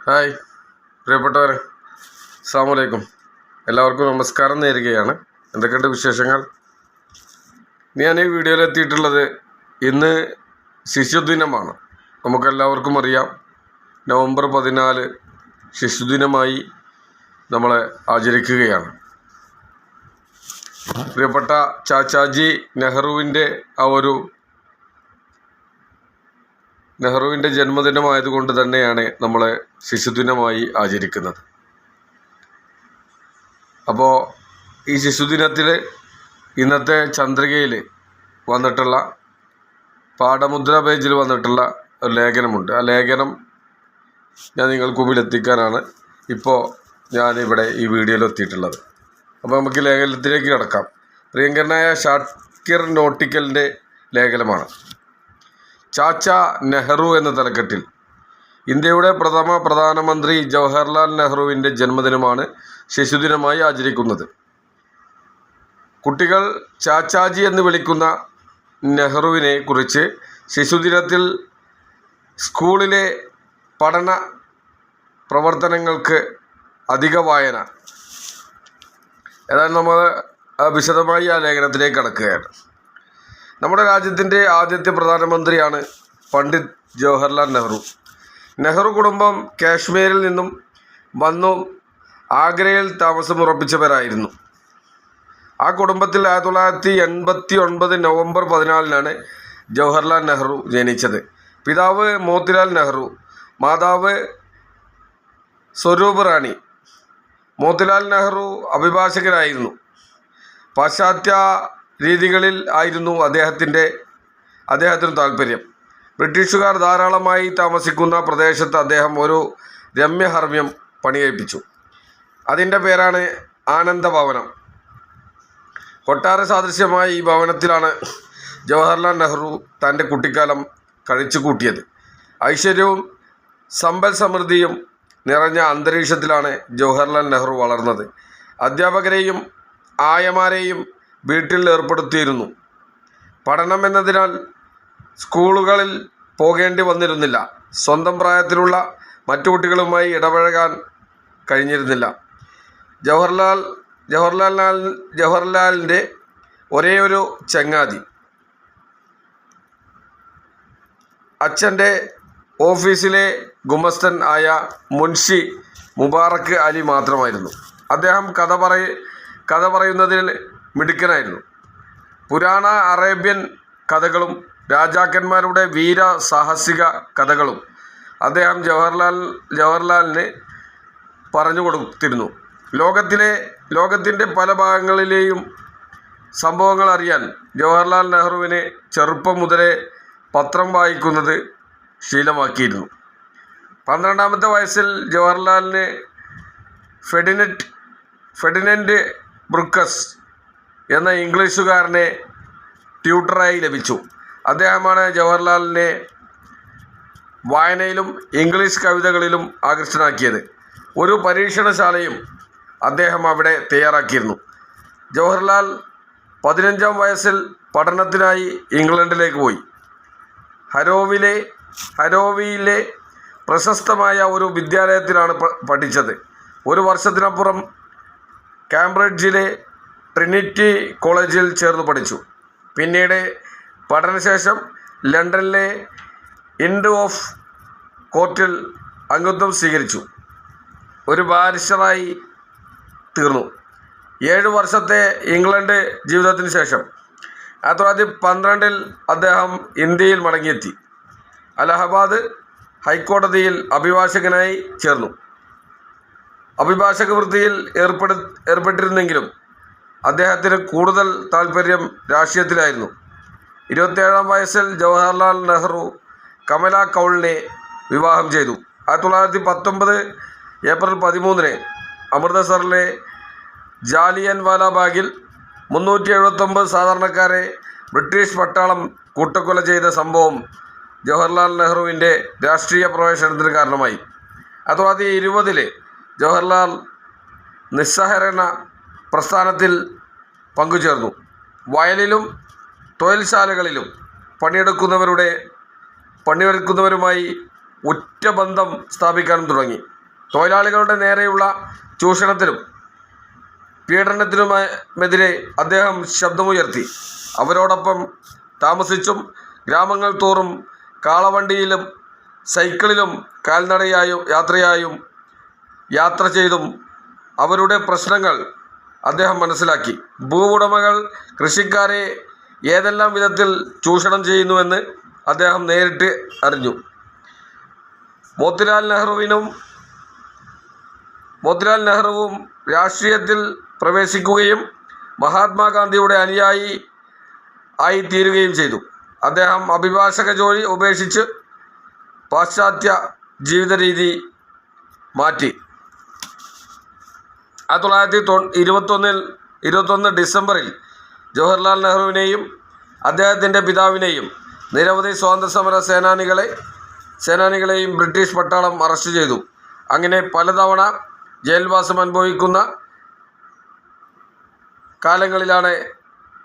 Hi പ്രിയപ്പെട്ടവരെ, അസ്സലാമു അലൈക്കും. എല്ലാവർക്കും നമസ്കാരം നേരുകയാണ്. എന്തൊക്കെയുണ്ട് വിശേഷങ്ങൾ? ഞാൻ ഈ വീഡിയോയിൽ എത്തിയിട്ടുള്ളത് ഇന്ന് ശിശുദിനമാണ്. നമുക്കെല്ലാവർക്കും അറിയാം, നവംബർ 14 ശിശുദിനമായി നമ്മൾ ആചരിക്കുകയാണ്. പ്രിയപ്പെട്ട ചാച്ചാജി നെഹ്റുവിൻ്റെ ജന്മദിനമായതുകൊണ്ട് തന്നെയാണ് നമ്മൾ ശിശുദിനമായി ആചരിക്കുന്നത്. അപ്പോൾ ഈ ശിശുദിനത്തിൽ ഇന്നത്തെ ചന്ദ്രികയിൽ വന്നിട്ടുള്ള പാഠമുദ്ര പേജിൽ വന്നിട്ടുള്ള ഒരു ലേഖനമുണ്ട്. ആ ലേഖനം ഞാൻ നിങ്ങൾക്ക് മുമ്പിൽ എത്തിക്കാനാണ് ഇപ്പോൾ ഞാനിവിടെ ഈ വീഡിയോയിൽ എത്തിയിട്ടുള്ളത്. അപ്പോൾ നമുക്ക് ലേഖനത്തിലേക്ക് കിടക്കാം. പ്രിയങ്കരനായ ഷാക്കിർ നോട്ടിക്കലിൻ്റെ ലേഖനമാണ്. ചാച്ച നെഹ്റു എന്ന തലക്കെട്ടിൽ. ഇന്ത്യയുടെ പ്രഥമ പ്രധാനമന്ത്രി ജവഹർലാൽ നെഹ്റുവിൻ്റെ ജന്മദിനമാണ് ശിശുദിനമായി ആചരിക്കുന്നത്. കുട്ടികൾ ചാച്ചാജി എന്ന് വിളിക്കുന്ന നെഹ്റുവിനെ കുറിച്ച് ശിശുദിനത്തിൽ സ്കൂളിലെ പഠന പ്രവർത്തനങ്ങൾക്ക് അധിക വായന. ഏതായാലും നമ്മൾ വിശദമായി ആ ലേഖനത്തിലേക്ക് കടക്കുകയാണ്. നമ്മുടെ രാജ്യത്തിൻ്റെ ആദ്യത്തെ പ്രധാനമന്ത്രിയാണ് പണ്ഡിറ്റ് ജവഹർലാൽ നെഹ്റു. നെഹ്റു കുടുംബം കാശ്മീരിൽ നിന്നും വന്നു ആഗ്രയിൽ താമസമുറപ്പിച്ചവരായിരുന്നു. ആ കുടുംബത്തിൽ 1989 നവംബർ 14 ജവഹർലാൽ നെഹ്റു ജനിച്ചത്. പിതാവ് മോത്തിലാൽ നെഹ്റു, മാതാവ് സ്വരൂപ് റാണി. മോത്തിലാൽ നെഹ്റു അഭിഭാഷകനായിരുന്നു. പാശ്ചാത്യ രീതികളിൽ ആയിരുന്നു അദ്ദേഹത്തിന് താല്പര്യം. ബ്രിട്ടീഷുകാർ ധാരാളമായി താമസിക്കുന്ന പ്രദേശത്ത് അദ്ദേഹം ഒരു രമ്യഹർമ്മ്യം പണികഴിപ്പിച്ചു. അതിൻ്റെ പേരാണ് ആനന്ദ ഭവനം. കൊട്ടാര സാദൃശ്യമായ ഈ ഭവനത്തിലാണ് ജവഹർലാൽ നെഹ്റു തൻ്റെ കുട്ടിക്കാലം കഴിച്ചു കൂട്ടിയത്. ഐശ്വര്യവും സമ്പൽ സമൃദ്ധിയും നിറഞ്ഞ അന്തരീക്ഷത്തിലാണ് ജവഹർലാൽ നെഹ്റു വളർന്നത്. അധ്യാപകരെയും ആയമാരെയും വീട്ടിൽ ഏർപ്പെടുത്തിയിരുന്നു. പഠനം എന്നതിനാൽ സ്കൂളുകളിൽ പോകേണ്ടി വന്നിരുന്നില്ല. സ്വന്തം പ്രായത്തിലുള്ള മറ്റു കുട്ടികളുമായി ഇടപഴകാൻ കഴിഞ്ഞിരുന്നില്ല. ജവഹർലാലിൻ്റെ ഒരേ ഒരു ചങ്ങാതി അച്ഛൻ്റെ ഓഫീസിലെ ഗുമസ്തൻ ആയ മുൻഷി മുബാറക്ക് അലി മാത്രമായിരുന്നു. അദ്ദേഹം കഥ പറയുന്നതിൽ മിടുക്കനായിരുന്നു. പുരാണ അറേബ്യൻ കഥകളും രാജാക്കന്മാരുടെ വീര സാഹസിക കഥകളും അദ്ദേഹം ജവഹർലാലിന് പറഞ്ഞു കൊടുത്തിരുന്നു. ലോകത്തിൻ്റെ പല ഭാഗങ്ങളിലെയും സംഭവങ്ങൾ അറിയാൻ ജവഹർലാൽ നെഹ്റുവിന് ചെറുപ്പം മുതലേ പത്രം വായിക്കുന്നത് ശീലമാക്കിയിരുന്നു. 12-ാമത്തെ വയസ്സിൽ ജവഹർലാലിന് ഫെർഡിനൻഡ് ബ്രൂക്കസ് എന്ന ഇംഗ്ലീഷുകാരനെ ട്യൂട്ടറായി ലഭിച്ചു. അദ്ദേഹമാണ് ജവഹർലാലിനെ വായനയിലും ഇംഗ്ലീഷ് കവിതകളിലും ആകൃഷ്ടനാക്കിയത്. ഒരു പരീക്ഷണശാലയും അദ്ദേഹം അവിടെ തയ്യാറാക്കിയിരുന്നു. ജവഹർലാൽ 15-ാം വയസ്സിൽ പഠനത്തിനായി ഇംഗ്ലണ്ടിലേക്ക് പോയി. ഹരോവിയിലെ പ്രശസ്തമായ ഒരു വിദ്യാലയത്തിലാണ് പഠിച്ചത്. ഒരു വർഷത്തിനപ്പുറം കാംബ്രിഡ്ജിലെ ട്രിനിറ്റി കോളേജിൽ ചേർന്ന് പഠിച്ചു. പിന്നീട് പഠനശേഷം ലണ്ടനിലെ ഇൻഡ് ഓഫ് കോർട്ടിൽ അംഗത്വം സ്വീകരിച്ചു. ഒരു ബാരിസ്റ്ററായി തീർന്നു. 7 വർഷത്തെ ഇംഗ്ലണ്ട് ജീവിതത്തിന് ശേഷം 1912 അദ്ദേഹം ഇന്ത്യയിൽ മടങ്ങിയെത്തി. അലഹബാദ് ഹൈക്കോടതിയിൽ അഭിഭാഷകനായി ചേർന്നു. അഭിഭാഷക വൃത്തിയിൽ ഏർപ്പെട്ടിരുന്നെങ്കിലും അദ്ദേഹത്തിന് കൂടുതൽ താൽപ്പര്യം രാഷ്ട്രീയത്തിലായിരുന്നു. 27-ാം വയസ്സിൽ ജവഹർലാൽ നെഹ്റു കമല കൗളിനെ വിവാഹം ചെയ്തു. 1919 ഏപ്രിൽ 13 അമൃതസറിലെ ജാലിയൻ വാലാബാഗിൽ 379 സാധാരണക്കാരെ ബ്രിട്ടീഷ് പട്ടാളം കൂട്ടക്കൊല ചെയ്ത സംഭവം ജവഹർലാൽ നെഹ്റുവിൻ്റെ രാഷ്ട്രീയ പ്രവേശനത്തിന് കാരണമായി. 1920 ജവഹർലാൽ നിസ്സഹകരണ പ്രസ്ഥാനത്തിൽ പങ്കുചേർന്നു. വയലിലും തൊഴിൽശാലകളിലും പണിയെടുക്കുന്നവരുമായി ഉറ്റബന്ധം സ്ഥാപിക്കാനും തുടങ്ങി. തൊഴിലാളികളുടെ നേരെയുള്ള ചൂഷണത്തിനും പീഡനത്തിനുമെതിരെ അദ്ദേഹം ശബ്ദമുയർത്തി. അവരോടൊപ്പം താമസിച്ചും ഗ്രാമങ്ങൾ തോറും കാളവണ്ടിയിലും സൈക്കിളിലും കാൽനടയായും യാത്ര ചെയ്തും അവരുടെ പ്രശ്നങ്ങൾ അദ്ദേഹം മനസ്സിലാക്കി. ഭൂവുടമകൾ കൃഷിക്കാരെ ഏതെല്ലാം വിധത്തിൽ ചൂഷണം ചെയ്യുന്നുവെന്ന് അദ്ദേഹം നേരിട്ട് അറിഞ്ഞു. മോത്തിലാൽ നെഹ്റുവും രാഷ്ട്രീയത്തിൽ പ്രവേശിക്കുകയും മഹാത്മാഗാന്ധിയുടെ അനുയായി ആയിത്തീരുകയും ചെയ്തു. അദ്ദേഹം അഭിഭാഷക ജോലി ഉപേക്ഷിച്ച് പാശ്ചാത്യ ജീവിത രീതി മാറ്റി. 1921 ഡിസംബറിൽ ജവഹർലാൽ നെഹ്റുവിനെയും അദ്ദേഹത്തിൻ്റെ പിതാവിനെയും നിരവധി സ്വാതന്ത്ര്യസമര സേനാനികളെയും ബ്രിട്ടീഷ് പട്ടാളം അറസ്റ്റ് ചെയ്തു. അങ്ങനെ പലതവണ ജയിൽവാസം അനുഭവിക്കുന്ന കാലങ്ങളിലാണ്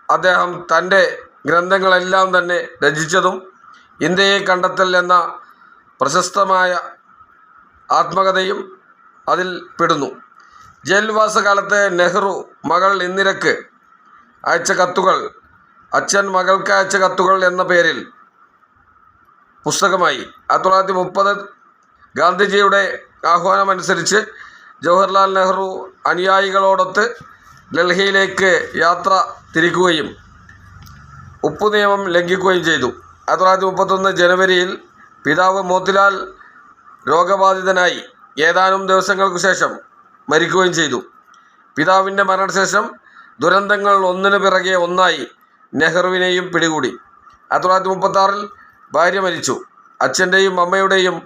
അദ്ദേഹം തൻ്റെ ഗ്രന്ഥങ്ങളെല്ലാം തന്നെ രചിച്ചതും. ഇന്ത്യയെ കണ്ടെത്തൽ എന്ന പ്രശസ്തമായ ആത്മകഥയും അതിൽ പെടുന്നു. ജയിൽവാസകാലത്ത് നെഹ്റു മകൾ ഇന്ദിരയ്ക്ക് അയച്ച കത്തുകൾ അച്ഛൻ മകൾക്ക് അയച്ച കത്തുകൾ എന്ന പേരിൽ പുസ്തകമായി. 1930 ഗാന്ധിജിയുടെ ആഹ്വാനമനുസരിച്ച് ജവഹർലാൽ നെഹ്റു അനുയായികളോടൊത്ത് ഡൽഹിയിലേക്ക് യാത്ര തിരിക്കുകയും ഉപ്പു നിയമം ലംഘിക്കുകയും ചെയ്തു. 1931 ജനുവരിയിൽ പിതാവ് മോത്തിലാൽ രോഗബാധിതനായി ഏതാനും ദിവസങ്ങൾക്കു ശേഷം മരിക്കുകയും ചെയ്തു. പിതാവിൻ്റെ മരണശേഷം ദുരന്തങ്ങൾ ഒന്നിനു പിറകെ ഒന്നായി നെഹ്റുവിനെയും പിടികൂടി. 1936 ഭാര്യ മരിച്ചു. അച്ഛൻ്റെയും അമ്മയുടെയും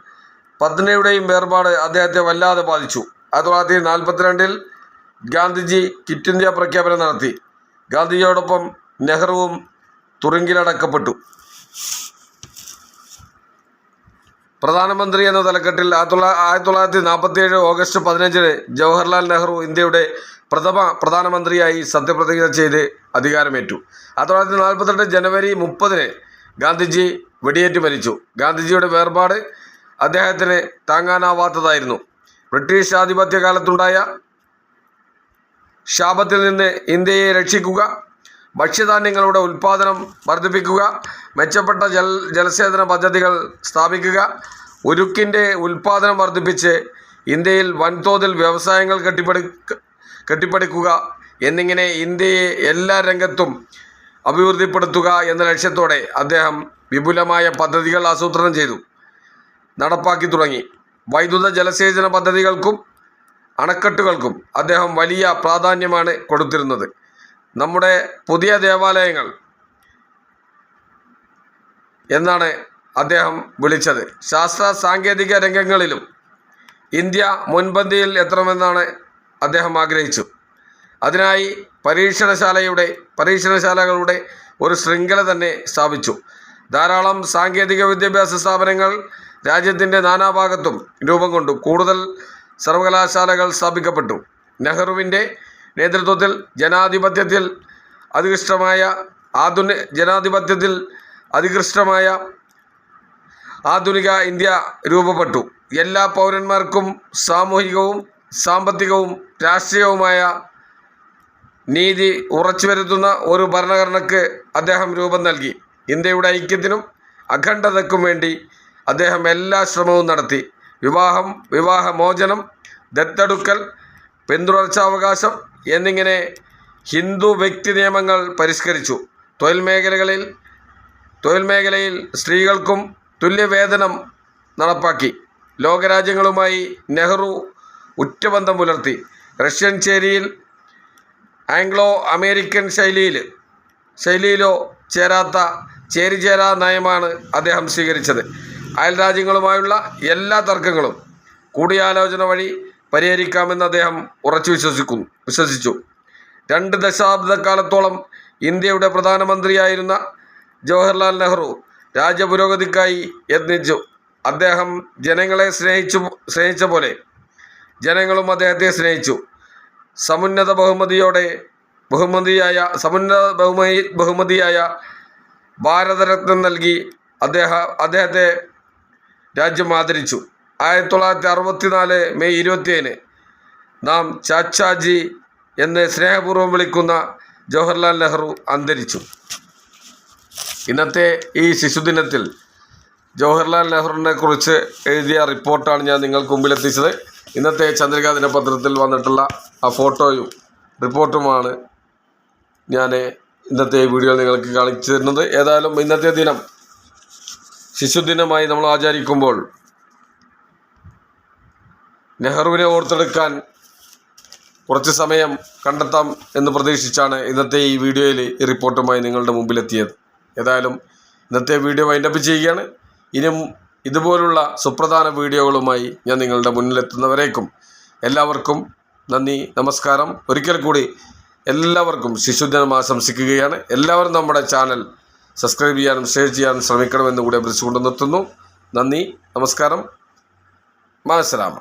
പത്നിയുടെയും വേർപാട് അദ്ദേഹത്തെ വല്ലാതെ ബാധിച്ചു. 1942 ഗാന്ധിജി ക്വിറ്റ് ഇന്ത്യ പ്രഖ്യാപനം നടത്തി. ഗാന്ധിജിയോടൊപ്പം നെഹ്റുവും തുറുങ്കിലടക്കപ്പെട്ടു. പ്രധാനമന്ത്രി എന്ന തലക്കെട്ടിൽ 1947 ഓഗസ്റ്റ് 15 ജവഹർലാൽ നെഹ്റു ഇന്ത്യയുടെ പ്രഥമ പ്രധാനമന്ത്രിയായി സത്യപ്രതിജ്ഞ ചെയ്ത് അധികാരമേറ്റു. 1948 ജനുവരി 30 ഗാന്ധിജി വെടിയേറ്റ് മരിച്ചു. ഗാന്ധിജിയുടെ വേർപാട് അദ്ദേഹത്തിന് താങ്ങാനാവാത്തതായിരുന്നു. ബ്രിട്ടീഷ് ആധിപത്യകാലത്തുണ്ടായ ശാപത്തിൽ നിന്ന് ഇന്ത്യയെ രക്ഷിക്കുക, ഭക്ഷ്യധാന്യങ്ങളുടെ ഉൽപ്പാദനം വർദ്ധിപ്പിക്കുക, മെച്ചപ്പെട്ട ജലസേചന പദ്ധതികൾ സ്ഥാപിക്കുക, ഉരുക്കിൻ്റെ ഉൽപ്പാദനം വർദ്ധിപ്പിച്ച് ഇന്ത്യയിൽ വൻതോതിൽ വ്യവസായങ്ങൾ കെട്ടിപ്പടുക്കുക എന്നിങ്ങനെ ഇന്ത്യയെ എല്ലാ രംഗത്തും അഭിവൃദ്ധിപ്പെടുത്തുക എന്ന ലക്ഷ്യത്തോടെ അദ്ദേഹം വിപുലമായ പദ്ധതികൾ ആസൂത്രണം ചെയ്തു നടപ്പാക്കി തുടങ്ങി. വൈദ്യുത ജലസേചന പദ്ധതികൾക്കും അണക്കെട്ടുകൾക്കും അദ്ദേഹം വലിയ പ്രാധാന്യമാണ് കൊടുത്തിരുന്നത്. നമ്മുടെ പുതിയ ദേവാലയങ്ങൾ എന്നാണ് അദ്ദേഹം വിളിച്ചത്. ശാസ്ത്ര സാങ്കേതിക രംഗങ്ങളിലും ഇന്ത്യ മുൻപന്തിയിൽ എത്തണമെന്നാണ് അദ്ദേഹം ആഗ്രഹിച്ചു. അതിനായി പരീക്ഷണശാലകളുടെ ഒരു ശൃംഖല തന്നെ സ്ഥാപിച്ചു. ധാരാളം സാങ്കേതിക വിദ്യാഭ്യാസ സ്ഥാപനങ്ങൾ രാജ്യത്തിൻ്റെ നാനാഭാഗത്തും രൂപം കൊണ്ടു. കൂടുതൽ സർവകലാശാലകൾ സ്ഥാപിക്കപ്പെട്ടു. നെഹ്റുവിൻ്റെ നേതൃത്വത്തിൽ ജനാധിപത്യത്തിൽ അധികൃഷ്ടമായ ആധുനിക ഇന്ത്യ രൂപപ്പെട്ടു. എല്ലാ പൗരന്മാർക്കും സാമൂഹികവും സാമ്പത്തികവും രാഷ്ട്രീയവുമായ നീതി ഉറച്ചുവരുത്തുന്ന ഒരു ഭരണഘടനയ്ക്ക് അദ്ദേഹം രൂപം നൽകി. ഇന്ത്യയുടെ ഐക്യത്തിനും അഖണ്ഡതയ്ക്കും വേണ്ടി അദ്ദേഹം എല്ലാ ശ്രമവും നടത്തി. വിവാഹമോചനം, ദത്തെടുക്കൽ, പിന്തുടർച്ചാവകാശം എന്നിങ്ങനെ ഹിന്ദു വ്യക്തി നിയമങ്ങൾ പരിഷ്കരിച്ചു. തൊഴിൽ മേഖലയിൽ സ്ത്രീകൾക്കും തുല്യവേതനം നടപ്പാക്കി. ലോകരാജ്യങ്ങളുമായി നെഹ്റു ഉറ്റബന്ധം പുലർത്തി. റഷ്യൻ ചേരിയിൽ ആംഗ്ലോ അമേരിക്കൻ ശൈലിയിലോ ചേരാത്ത ചേരിചേരാ നയമാണ് അദ്ദേഹം സ്വീകരിച്ചത്. അയൽരാജ്യങ്ങളുമായുള്ള എല്ലാ തർക്കങ്ങളും കൂടിയാലോചന വഴി പരിഹരിക്കാമെന്ന് അദ്ദേഹം ഉറച്ചു വിശ്വസിച്ചു. 2 ദശാബ്ദക്കാലത്തോളം ഇന്ത്യയുടെ പ്രധാനമന്ത്രിയായിരുന്ന ജവഹർലാൽ നെഹ്റു രാജ്യപുരോഗതിക്കായി യത്നിച്ചു. അദ്ദേഹം ജനങ്ങളെ സ്നേഹിച്ച പോലെ ജനങ്ങളും അദ്ദേഹത്തെ സ്നേഹിച്ചു. സമുന്നത ബഹുമതിയായ ഭാരതരത്നം നൽകി അദ്ദേഹത്തെ രാജ്യം ആദരിച്ചു. 1964 മെയ് 27 നാം ചാച്ചാജി എന്ന് സ്നേഹപൂർവ്വം വിളിക്കുന്ന ജവഹർലാൽ നെഹ്റു അന്തരിച്ചു. ഇന്നത്തെ ഈ ശിശുദിനത്തിൽ ജവഹർലാൽ നെഹ്റുവിനെ കുറിച്ച് എഴുതിയ റിപ്പോർട്ടാണ് ഞാൻ നിങ്ങൾക്ക് മുമ്പിലെത്തിച്ചത്. ഇന്നത്തെ ചന്ദ്രികാ ദിനപത്രത്തിൽ വന്നിട്ടുള്ള ആ ഫോട്ടോയും റിപ്പോർട്ടുമാണ് ഞാൻ ഇന്നത്തെ വീഡിയോ നിങ്ങൾക്ക് കാണിച്ചു തരുന്നത്. ഏതായാലും ഇന്നത്തെ ദിനം ശിശുദിനമായി നമ്മൾ ആചരിക്കുമ്പോൾ നെഹ്റുവിനെ ഓർത്തെടുക്കാൻ കുറച്ച് സമയം കണ്ടെത്താം എന്ന് പ്രതീക്ഷിച്ചാണ് ഇന്നത്തെ ഈ വീഡിയോയിൽ ഈ റിപ്പോർട്ടുമായി നിങ്ങളുടെ മുമ്പിലെത്തിയത്. ഏതായാലും ഇന്നത്തെ വീഡിയോ വൈൻഡപ്പ് ചെയ്യുകയാണ്. ഇനിയും ഇതുപോലുള്ള സുപ്രധാന വീഡിയോകളുമായി ഞാൻ നിങ്ങളുടെ മുന്നിലെത്തുന്നവരേക്കും എല്ലാവർക്കും നന്ദി, നമസ്കാരം. ഒരിക്കൽ കൂടി എല്ലാവർക്കും ശിശുദിനം ആശംസിക്കുകയാണ്. എല്ലാവരും നമ്മുടെ ചാനൽ സബ്സ്ക്രൈബ് ചെയ്യാനും ഷെയർ ചെയ്യാനും ശ്രമിക്കണമെന്ന് കൂടി അഭ്യർത്ഥിച്ചുകൊണ്ട് നിർത്തുന്നു. നന്ദി, നമസ്കാരം, മാസലാമ.